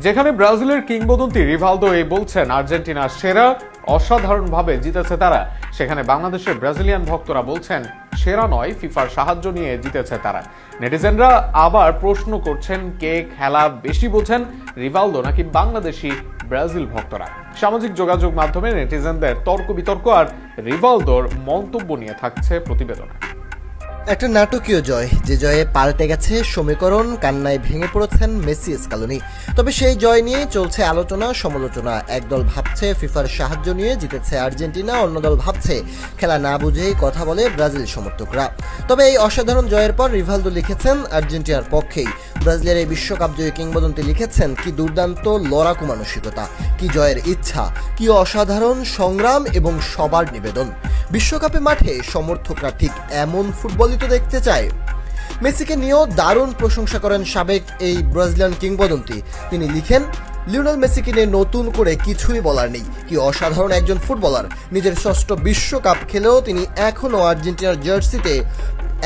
যেখানে ব্রাজিলের কিংবদন্তি রিভালদো বলছেন আর্জেন্টিনা সেরা, অসাধারণভাবে জিতেছে তারা, সেখানে বাংলাদেশের ব্রাজিলিয়ান ভক্তরা বলছেন সেরা নয়, ফিফার সাহায্য নিয়ে জিতেছে তারা। নেটিজেনরা আবার প্রশ্ন করছেন কে খেলা বেশি বোঝেন, রিভালদো নাকি বাংলাদেশি ব্রাজিল ভক্তরা। সামাজিক যোগাযোগ মাধ্যমে নেটিজেনদের তর্ক বিতর্ক আর রিভালদোর মন্তব্য নিয়ে থাকছে প্রতিবেদনে। একটা নাটকীয় জয়, যে জয়ে পাল্টে গেছে সমীকরণ, কান্নায় ভেঙে পড়েছেন মেসি স্কালোনি। তবে সেই জয় নিয়ে চলছে আলোচনা সমালোচনা। একদল ভাবছে ফিফার সাহায্য নিয়ে জিতেছে আর্জেন্টিনা, অন্য দল ভাবছে খেলা না বুঝেই কথা বলে ব্রাজিল সমর্থকরা। তবে এই অসাধারণ জয়ের পর রিভালদো লিখেছেন আর্জেন্টিনার পক্ষেই। ব্রাজিলের এই বিশ্বকাপ জয়ী কিংবদন্তি লিখেছেন, কি দুর্দান্ত লড়াকু মানসিকতা, কি জয়ের ইচ্ছা, কি অসাধারণ সংগ্রাম এবং সবার নিবেদন। বিশ্বকাপে মাঠে সমর্থকরা ঠিক এমন ফুটবলই তো দেখতে চায়। মেসিকে নিয়েও দারুণ প্রশংসা করেন সাবেক এই ব্রাজিলিয়ান কিংবদন্তি। তিনি লিখেন, লিওনেল মেসিকে নিয়ে নতুন করে কিছুই বলার নেই, কি অসাধারণ একজন ফুটবলার। নিজের ষষ্ঠ বিশ্বকাপ খেলেও তিনি এখনও আর্জেন্টিনার জার্সিতে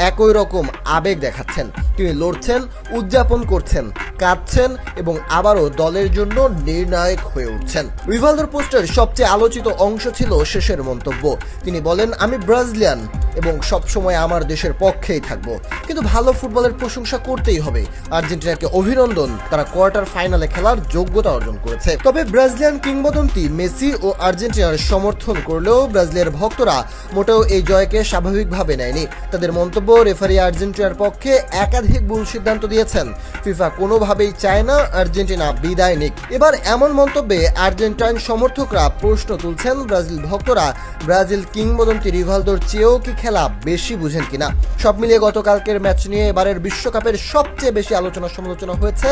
একই রকম আবেগ দেখাচ্ছেন। তিনি লড়ছেন, উদযাপন করছেন, কাঁদছেন এবং আবারও দলের জন্য নির্ণায়ক হয়ে উঠছেন। রিভালদোর পোস্টের সবচেয়ে আলোচিত অংশ ছিল শেষের মন্তব্য। তিনি বলেন, আমি ব্রাজিলিয়ান এবং সবসময় আমার দেশের পক্ষেই থাকব, কিন্তু ভালো ফুটবলের প্রশংসা করতেই হবে। আর্জেন্টিনাকে অভিনন্দন, তারা কোয়ার্টার ফাইনালে খেলার যোগ্যতা অর্জন করেছে। তবে ব্রাজিলিয়ান কিংবদন্তি মেসি ও আর্জেন্টিনার সমর্থন করলেও ব্রাজিলের ভক্তরা মোটেও এই জয়কে স্বাভাবিকভাবে নেয়নি। তাদের মন্তব্য, রেফারি আর্জেন্টিনার পক্ষে একাধিক ভুল সিদ্ধান্ত দিয়েছেন। ফিফা কোনোভাবেই চায় না আর্জেন্টিনা বিদায় নিক। এবার এমন মন্তব্যে আর্জেন্টাইন সমর্থকরা প্রশ্ন তুলছেন, ব্রাজিল ভক্তরা ব্রাজিল কিংবদন্তি রিভালদোর চেয়েও কি খেলা বেশি বুঝেন কিনা। সব মিলিয়ে গতকালকের ম্যাচ নিয়ে এবারের বিশ্বকাপের সবচেয়ে বেশি আলোচনা সমালোচনা হয়েছে।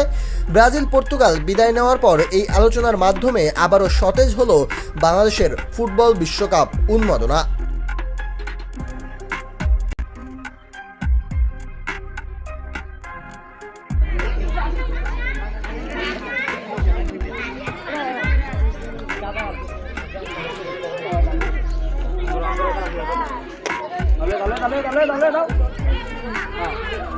ব্রাজিল পর্তুগাল বিদায় নেওয়ার পর এই আলোচনার মাধ্যমে আবারও সতেজ হলো বাংলাদেশের ফুটবল বিশ্বকাপ উন্মাদনা। Dale.